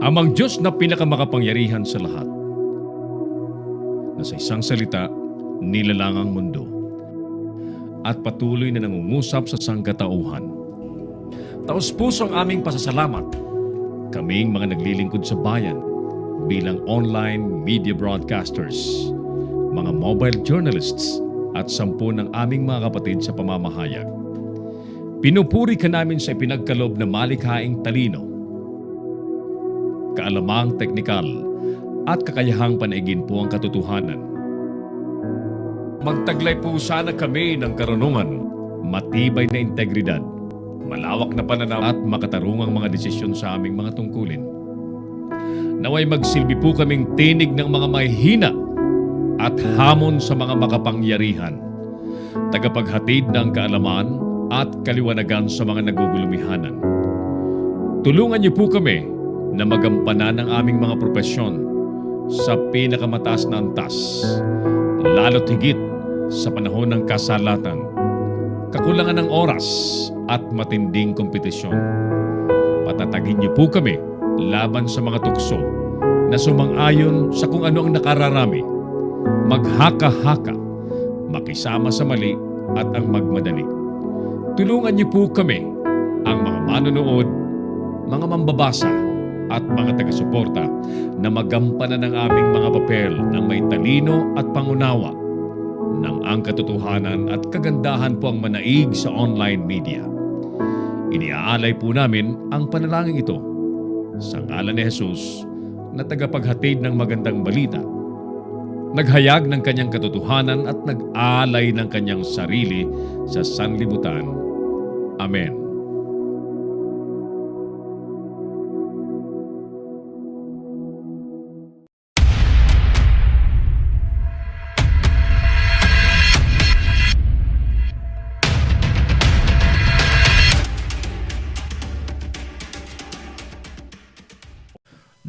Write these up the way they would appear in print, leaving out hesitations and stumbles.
Amang Diyos na pinakamakapangyarihan sa lahat, na sa isang salita, nilalang ang mundo at patuloy na nangungusap sa sangkatauhan. Taos-puso ang aming pasasalamat, kaming mga naglilingkod sa bayan bilang online media broadcasters, mga mobile journalists at 10 ng aming mga kapatid sa pamamahayag. Pinupuri ka namin sa ipinagkaloob na malikhaing talino, kaalamang teknikal at kakayahang panaigin po ang katotohanan. Magtaglay po sana kami ng karunungan, matibay na integridad, malawak na pananaw at makatarungang mga desisyon sa aming mga tungkulin. Naway magsilbi po kaming tinig ng mga mahihina at hamon sa mga makapangyarihan, tagapaghatid ng kaalaman at kaliwanagan sa mga nagugulumihanan. Tulungan niyo po kami na magampanan ang aming mga propesyon sa pinakamataas na antas, lalo't higit sa panahon ng kasalatan, kakulangan ng oras at matinding kompetisyon. Patatagin niyo po kami laban sa mga tukso na sumang-ayon sa kung ano ang nakararami, maghaka-haka, makisama sa mali at ang magmadali. Tulungan niyo po kami, ang mga manonood, mga mambabasa at mga taga-suporta na magampanan ng aming mga papel ng may talino at pangunawa ng ang katotohanan at kagandahan po ang manaig sa online media. Iniaalay po namin ang panalangin ito sa ngalan ni Jesus na tagapaghatid ng magandang balita, naghayag ng kanyang katotohanan at nag-alay ng kanyang sarili sa sanlibutan. Amen.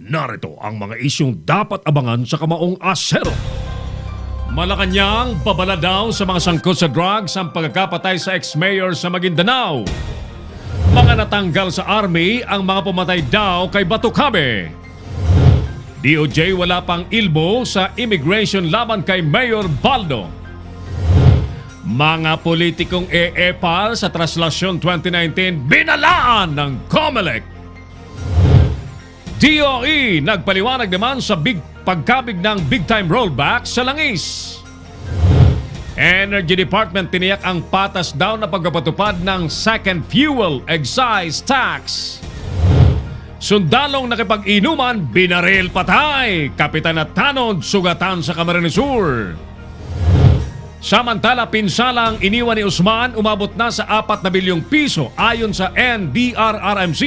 Narito ang mga isyong dapat abangan sa Kamaong Asero. Malacanang, babala daw sa mga sangkot sa drugs ang pagkakapatay sa ex-mayor sa Maguindanao. Mga natanggal sa army ang mga pumatay daw kay Batucabe. DOJ wala pang ilbo sa immigration laban kay Mayor Baldo. Mga politikong EEPAL sa Traslasyon 2019 binalaan ng COMELEC. DOE nagpaliwanag naman sa pagkabig ng big-time rollback sa langis. Energy Department tiniyak ang patas daw na pagpapatupad ng second fuel excise tax. Sundalong nakipag-inuman, binaril patay. Kapitan at tanod, sugatan sa Camarines Sur. Samantala, pinsalang iniwan ni Usman umabot na sa 4 na bilyong piso ayon sa NDRRMC.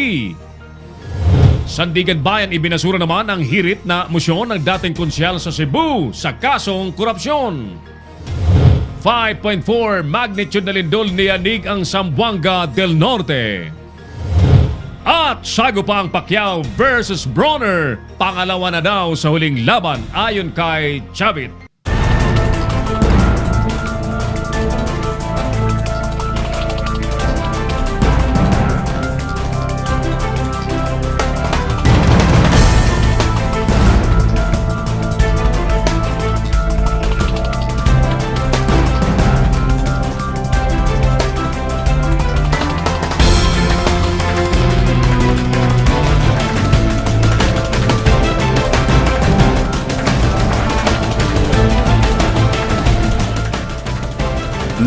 Sandigan Bayan ibinasura naman ang hirit na mosyon ng dating konsyal sa Cebu sa kasong korupsyon. 5.4 magnitude na lindol niyanig ang Zamboanga del Norte. At sago pa ang Pacquiao versus Bronner, pangalawa na daw sa huling laban ayon kay Chavit.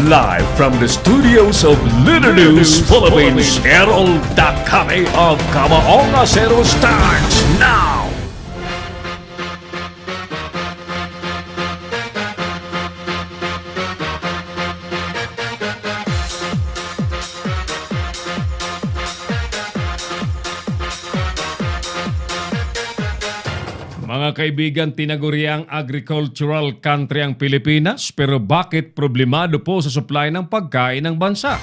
Live from the studios of Little News Philippines, Errol Dakame of Kamaong Asero starts now! Mga kaibigan, tinaguri ang agricultural country ang Pilipinas, pero bakit problemado po sa supply ng pagkain ng bansa?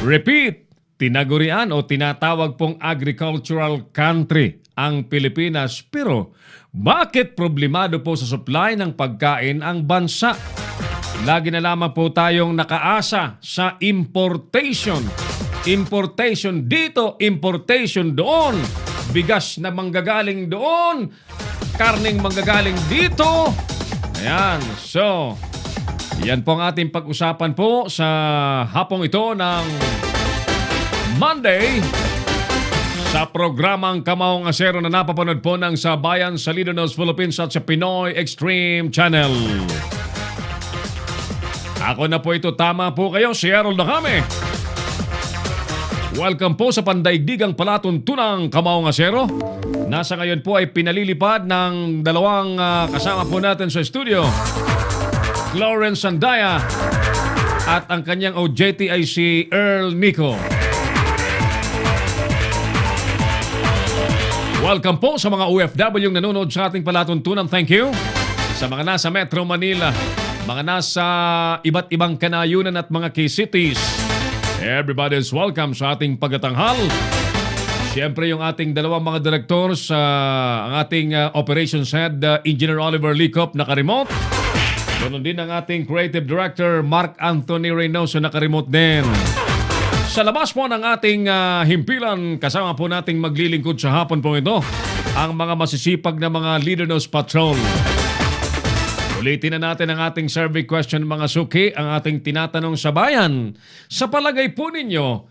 Repeat, tinagurian o tinatawag pong agricultural country ang Pilipinas, pero bakit problemado po sa supply ng pagkain ang bansa? Lagi na lamang po tayong nakaasa sa importation. Importation dito, importation doon. bigas na manggagaling doon, karning manggagaling dito. Ayan, so yan po ang ating pag-usapan po sa hapong ito ng Monday sa programang Kamaong Asero na napapanood po ng Sabayan sa Leader News Philippines at sa Pinoy Extreme Channel. Ako na po ito, tama po kayo, si Harold Nakame. Welcome po sa pandaigdigang palatuntunang Kamaong Asero. Nasa ngayon po ay pinalilipad ng dalawang kasama po natin sa studio. Lawrence Sandaya at ang kanyang OJT ay si Earl Nico. Welcome po sa mga OFW yung nanonood sa ating palatuntunan. Thank you. Sa mga nasa Metro Manila, mga nasa iba't ibang kanayunan at mga key cities, everybody is welcome sa ating pagtatanghal. Siyempre yung ating dalawang mga directors, ang ating operations head, Engineer Oliver Licop, naka-remote. Ganon din ang ating creative director, Mark Anthony Reynoso, naka-remote din. Sa labas po ng ating himpilan, kasama po nating maglilingkod sa hapon po ito, ang mga masisipag na mga Leader News Patrol. Ulitin na natin ang ating survey question, mga suki, ang ating tinatanong sa bayan. Sa palagay po ninyo,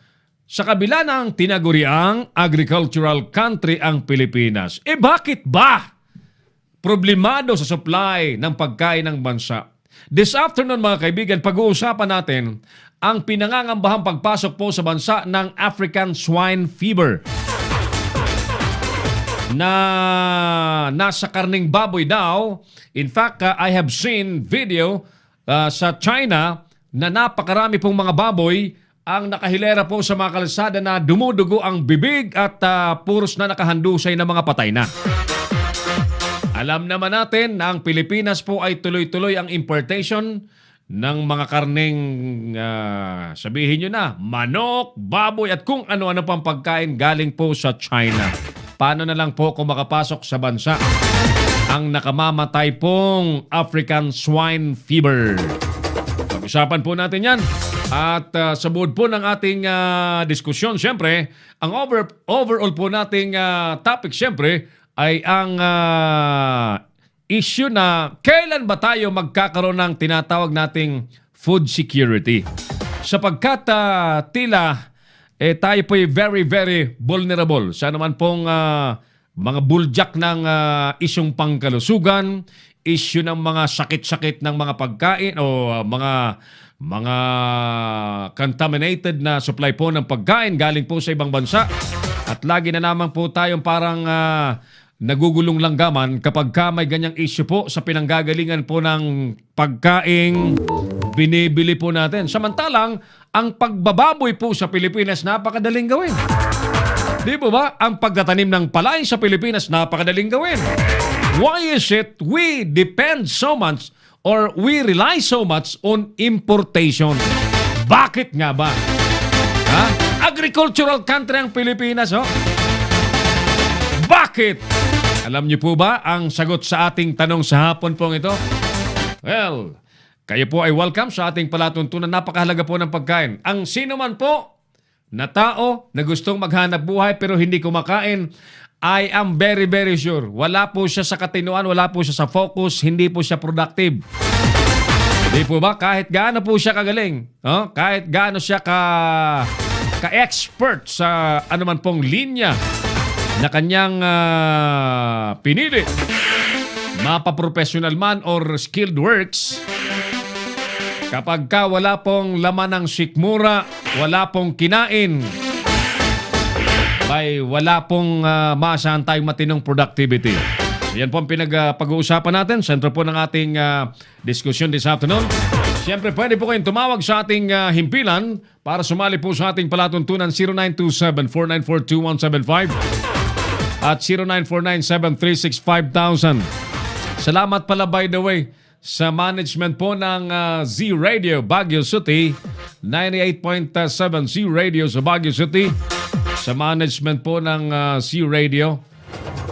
sa kabila ng tinaguriang agricultural country ang Pilipinas, bakit ba problemado sa supply ng pagkain ng bansa? This afternoon mga kaibigan, pag-uusapan natin ang pinangangambahang pagpasok po sa bansa ng African Swine Fever na nasa karning baboy daw. In fact, I have seen video sa China na napakarami pong mga baboy ang nakahilera po sa mga kalsada na dumudugo ang bibig at puros na nakahandusay na mga patay na. Alam naman natin na ang Pilipinas po ay tuloy-tuloy ang importation ng mga karneng, sabihin nyo na, manok, baboy at kung ano-ano pang pagkain galing po sa China. Paano na lang po kung makapasok sa bansa ang nakamamatay pong African Swine Fever? Pag-usapan po natin yan. At sa buod po ng ating diskusyon, siyempre, ang overall po nating topic, siyempre, ay ang issue na kailan ba tayo magkakaroon ng tinatawag nating food security. Sapagkat tila tayo po ay very, very vulnerable sa naman pong mga buljak ng isyong pangkalusugan, issue ng mga sakit-sakit ng mga pagkain o mga contaminated na supply po ng pagkain galing po sa ibang bansa. At lagi na naman po tayong parang nagugulong langgaman kapag may ganyang issue po sa pinanggagalingan po ng pagkaing binibili po natin. Samantalang, ang pagbababoy po sa Pilipinas napakadaling gawin. Di po ba? Ang pagtatanim ng palay sa Pilipinas napakadaling gawin. Why is it we depend so much or we rely so much on importation? Bakit nga ba? Agricultural country ang Pilipinas, oh. Bakit? Alam niyo po ba ang sagot sa ating tanong sa hapon pong ito? Well, kayo po ay welcome sa ating palatuntunan. Napakahalaga po ng pagkain. Ang sino man po na tao na gustong maghanap buhay pero hindi kumakain, I am very, very sure. Wala po siya sa katinuan, wala po siya sa focus, hindi po siya productive. Hindi po ba? Kahit gaano po siya kagaling, kahit gaano siya ka-expert sa anuman pong linya na kanyang pinili, mapa-professional man or skilled works, kapag wala pong laman ng sikmura, wala pong kinain, wala pong maasahan tayong matinong productivity. So yan po ang pag-uusapan natin. Sentro po ng ating diskusyon this afternoon. Siyempre, pwede po kayong tumawag sa ating himpilan para sumali po sa ating palatuntunan 0927-494-2175 at 0949-736-5000. Salamat pala, by the way, sa management po ng Z Radio Baguio City, 98.7 Z Radio sa Baguio City, sa management po ng Z Radio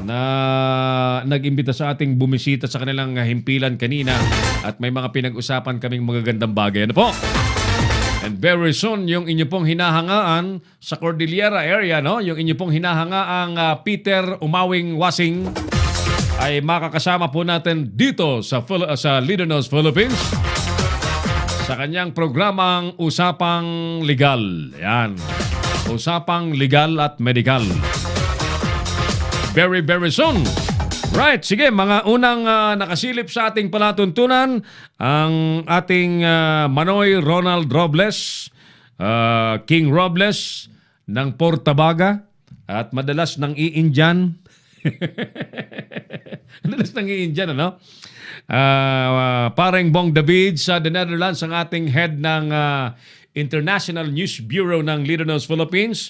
na nag-imbita sa ating bumisita sa kanilang himpilan kanina at may mga pinag-usapan kaming magagandang bagay. Ano po? And very soon, yung inyo pong hinahangaan sa Cordillera area, no? Yung inyo pong hinahangaang Peter Umawing Wasing ay makakasama po natin dito sa Leader Knows Philippines sa kanyang programang Usapang Legal. Yan. Usapang Legal at Medical. Very, very soon. Right, sige, mga unang nakasilip sa ating palatuntunan, ang ating Manoy Ronald Robles, King Robles ng Portabaga at madalas ng iindian. Madalas ng iindian, ano? Parang Bong David sa The Netherlands, ang ating head ng International News Bureau ng Leader Knows Philippines.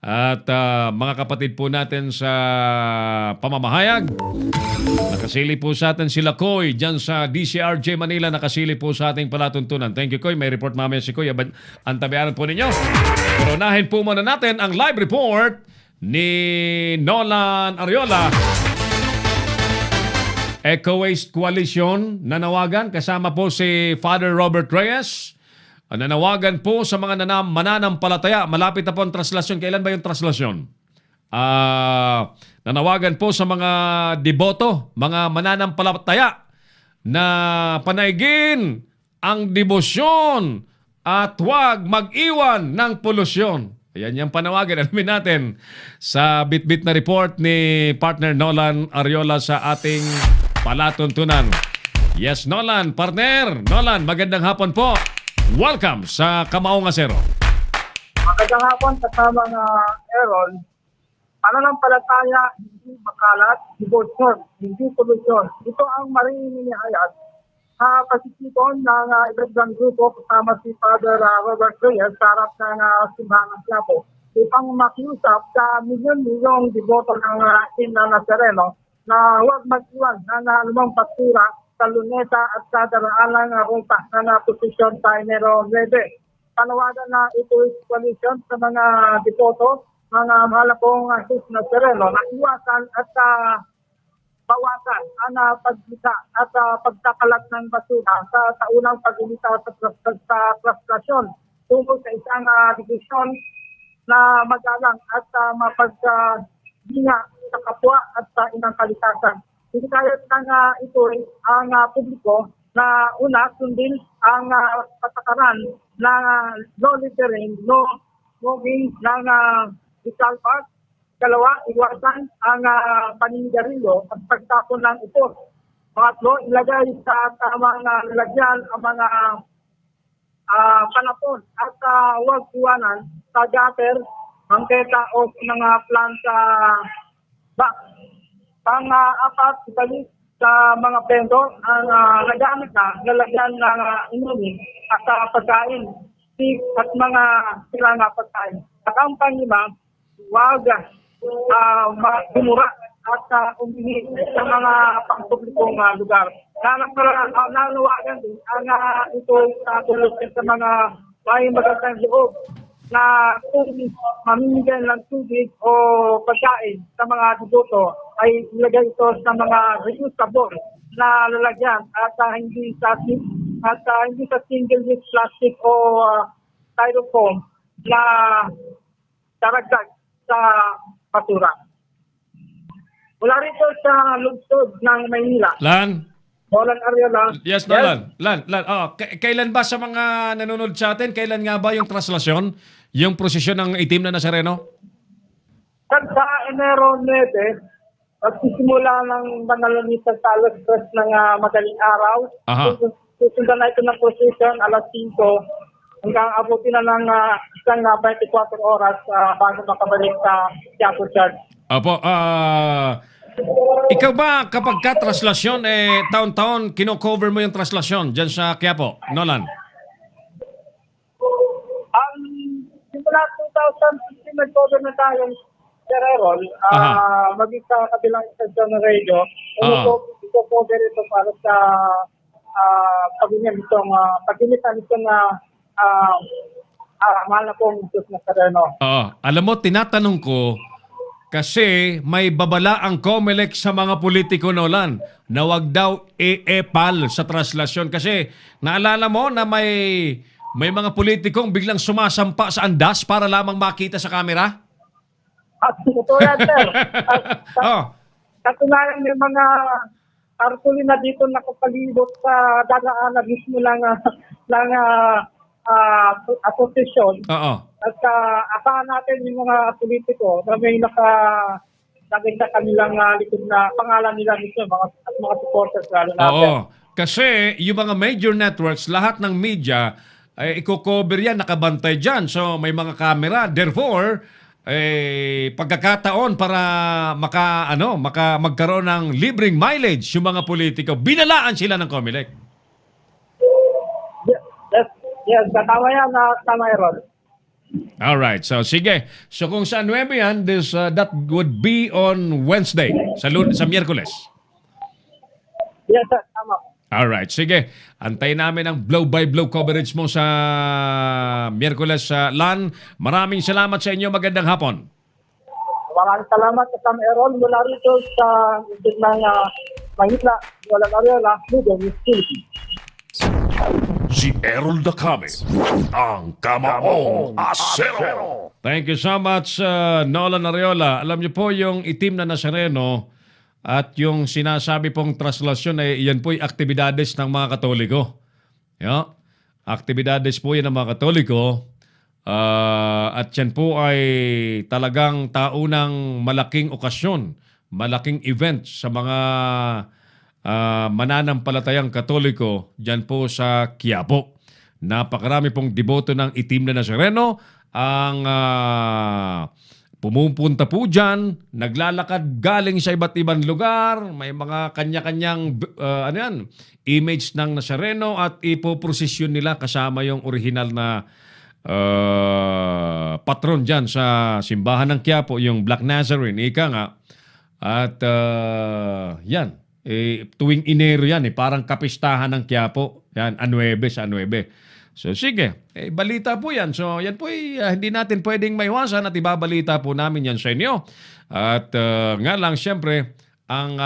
At mga kapatid po natin sa pamamahayag, nakasili po sa atin sila Koy dyan sa DCRJ Manila, nakasili po sa ating palatuntunan. Thank you, Koy. May report mamaya si Koy. Antabayaran po ninyo. Pero unahin po muna natin ang live report ni Nolan Ariola. Eco Waste Coalition nanawagan, kasama po si Father Robert Reyes. Nanawagan po sa mga mananampalataya. Malapit na po ang translasyon. Kailan ba yung translasyon? Nanawagan po sa mga deboto, mga mananampalataya na panaigin ang debosyon at huwag mag-iwan ng polusyon. Ayan yung panawagan. Alamin natin sa bit-bit na report ni partner Nolan Ariola sa ating palatuntunan. Yes, Nolan. Partner, Nolan, magandang hapon po. Welcome sa Kamaong Asero. Magandang hapon, kasama ng Aaron. Pananampalataya, hindi makalat, devotion, hindi solusyon. Ito ang marinihayag sa pasisipon ng iba't grupo kasama si Father Robert Reyes sa harap ng simbahan ng Quiapo upang makiusap sa milyon-milyong deboto ng Team ng Nazareno na huwag mag-iwan ng anumang pastura sa luneta at sa daraalang ruta na posisyon sa Enero 9. Panawagan na ito coalition sa mga deboto, mga mahal pong sis na tereno na iwasan at bawasan ang paglita at pagkakalat ng basura sa taunang paglimita sa frustration tungo sa isang division na magalang at mapagdinga sa kapwa at sa inang kalikasan. Hindi kaya ito ang publiko na una sundin ang patakaran ng no littering, no smoking ng vital parts. Dalawa, iwasan ang paninigarilyo at pagtapon ng ito. Pangatlo, ilagay sa tamang lalagyan ang mga panapon at huwag iwanan sa gutter, bangketa o mga planta box. Pang-apat, ibalik sa mga vendor ang nagamit na lalagyan ng inumin at pagkain, stick at mga silang pagkain. At ang panglima, huwag bumura at umihi sa mga pangpublikong lugar. Nanawagan din ang ito sa tulog sa mga may magandang loob na kung mamimigay ng tubig o pagkain sa mga deboto ay ilagay ito sa mga reusable na lalagyan at hindi sa single-use plastic o styrofoam na daragdag sa basura. Mula rito sa lungsod ng Maynila. Nolan Ariola. Yes, Nolan. Lan. Kailan ba sa mga nanonood sa atin, kailan nga ba yung translasyon? Yung prosesyon ng itim na Nazareno? Sa Enero 9, magsisimula ng Banalonita sa alas 3 ng madaling araw. Susundan na ito ng prosesyon alas 5 hanggang abutin na ng isang 24 oras bago makabalik sa Quiapo Church. Apo, ikaw ba kapag ka-translasyon, taon-taon kino-cover mo yung translasyon dyan sa Quiapo, Nolan? Simula 2016, nag-cover na tayong Tererol, maging sa kabilang istasyon ng radio. Ito-cover ito para sa pag-initan itong mahal na pong Jesus na Tereno. Alam mo, tinatanong ko, kasi may babala ang COMELEC sa mga politiko, Nolan, na wag daw e-epal sa translasyon. Kasi naalala mo na may May mga politikong biglang sumasampa sa andas para lamang makita sa camera? At ito yan, sir. At Oh, katunayan yung mga tarpaulin na dito nakapalibot sa dadaanan mismo posisyon. oo. At asahan natin yung mga politiko na may lagay sa kanilang likod na pangalan nila mismo at mga supporters lalo natin. Oo. Kasi yung mga major networks, lahat ng media, i-cover yan, nakabantay dyan. So may mga camera. Therefore, pagkakataon para magkaroon ng libreng mileage yung mga politiko, binalaan sila ng COMELEC. Yes, tama yan, tama Aaron. Alright, so sige. So kung sa 9 yan, that would be on Wednesday, sa Miyerkules. Yes, sir, tama. Alright, sige. Antayin namin ang blow-by-blow coverage mo sa Miyerkules. Lan, maraming salamat sa inyo. Magandang hapon. Maraming salamat sa Sam Aaron mula rito sa isip ng Mahitla, Walang Ariola, Lugo, Miss Philippines. Si Errol Dacame, ang Kamaong Asero. Thank you so much, Nolan Ariola. Alam niyo po yung itim na Nazareno at yung sinasabi pong traslasyon ay yan po'y aktibidades ng mga Katoliko. Yeah? Aktibidades po yan ng mga Katoliko. At yan po ay talagang taunang malaking okasyon, malaking event sa mga mananampalatayang Katoliko dyan po sa Quiapo. Napakarami pong deboto ng itim na Nazareno ang pumupunta po dyan, naglalakad galing sa iba't ibang lugar, may mga kanya-kanyang image ng Nazareno at ipoprosesyon nila kasama yung original na patron dyan sa simbahan ng Quiapo, yung Black Nazarene, ika nga. At yan, tuwing Enero yan, parang kapistahan ng Quiapo. Yan, Anuebe sa Anuebe. So sige, balita po yan. So yan po hindi natin pwedeng maiwasan at ibabalita po namin yan sa inyo. At nga lang, siyempre, ang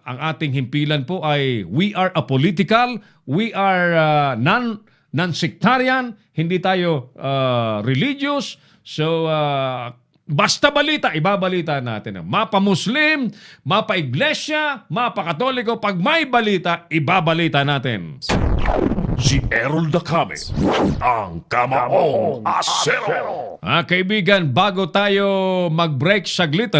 ating himpilan po ay we are apolitical, we are non-sectarian, hindi tayo religious. So basta balita, ibabalita natin. Mapa-Muslim, mapa-Iglesia, mapa-Katoliko, pag may balita, ibabalita natin. Si Errol Dacame, ang Kamaong Asero. Kaibigan, bago tayo mag-break saglit,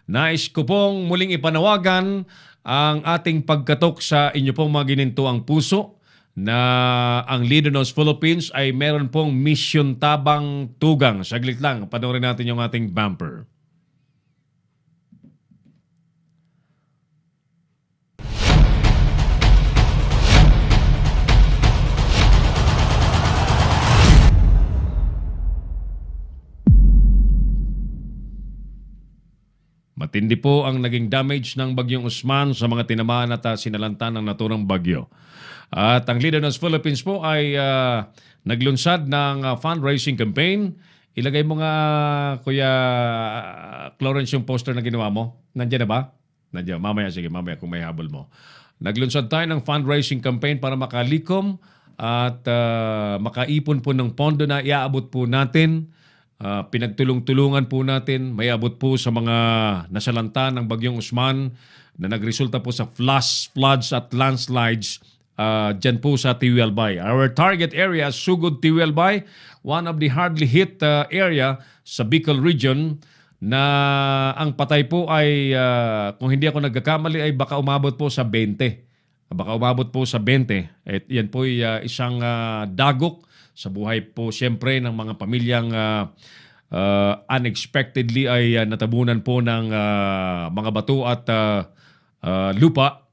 nais ko pong muling ipanawagan ang ating pagkatok sa inyo pong mga ginintuang puso na ang Leader Philippines ay meron pong mission tabang tugang. Saglit lang, panoorin natin yung ating bumper. Matindi po ang naging damage ng Bagyong Usman sa mga tinamaan at sinalanta ng naturang bagyo. At ang Leader Philippines po ay naglunsad ng fundraising campaign. Ilagay mo nga, Kuya Clarence, yung poster na ginawa mo. Nandiyan na ba? Nandiyan. Mamaya, sige, mamaya kung may habol mo. Naglunsad tayo ng fundraising campaign para makalikom at makaipon po ng pondo na iaabot po natin. Pinagtulong-tulungan po natin, may abot po sa mga nasalanta ng Bagyong Usman na nagresulta po sa floods at landslides dyan po sa Tiwelbay. Our target area is Sugod Tiwelbay, one of the hardly hit area sa Bicol region na ang patay po ay, kung hindi ako nagkakamali, ay baka umabot po sa 20. Baka umabot po sa 20. At yan po ay isang dagok sa buhay po siyempre ng mga pamilyang unexpectedly ay natabunan po ng mga bato at lupa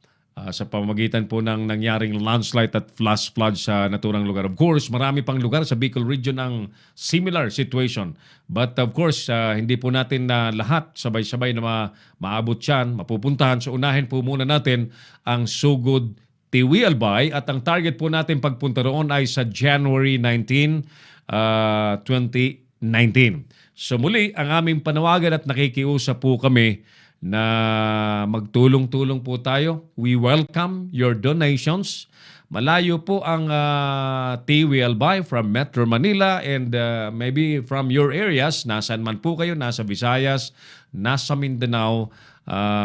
sa pamamagitan po ng nangyaring landslide at flash flood sa naturang lugar. Of course, marami pang lugar sa Bicol region ang similar situation. But of course, hindi po natin na lahat sabay-sabay na maabot yan, mapupuntahan. So unahin po muna natin ang Sugod Tiwelbay at ang target po natin pagpunta roon ay sa January 19, 2019. So muli, ang aming panawagan at nakikiusap po kami na magtulong-tulong po tayo. We welcome your donations malayo po ang TWLBI from Metro Manila and maybe from your areas, nasan man po kayo, nasa Visayas, nasa Mindanao,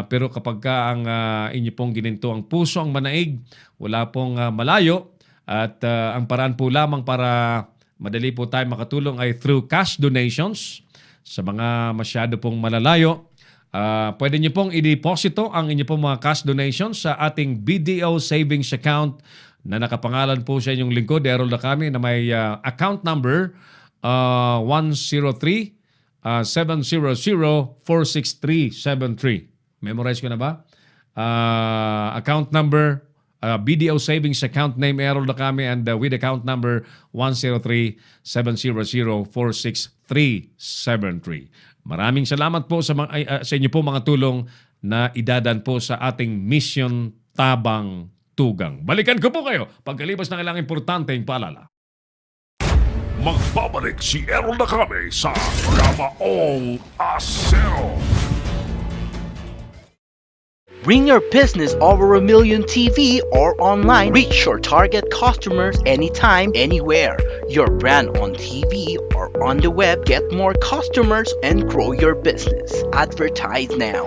pero kapag ka ang inyo pong gininto ang puso, ang manaig, wala pong malayo at ang paraan po lamang para madali po tayo makatulong ay through cash donations sa mga masyado pong malalayo. Pwede nyo pong i-deposito ang inyo pong mga cash donations sa ating BDO Savings Account na nakapangalan po sa inyong lingkod, Errol Dacame, na may account number 103-700-46373. Memorize ko na ba? Account number, BDO Savings Account name, Errol Dacame, and with account number 103-700-46373. Maraming salamat po sa inyo po mga tulong na idadan po sa ating Mission Tabang Tugang. Balikan ko po kayo pagkalipas ng ilang importanteng paalala. Magbabalik si Errol Dacame sa Kamaong Asero. Bring your business over 1 million TV or online. Reach your target customers anytime, anywhere. Your brand on TV or on the web. Get more customers and grow your business. Advertise now.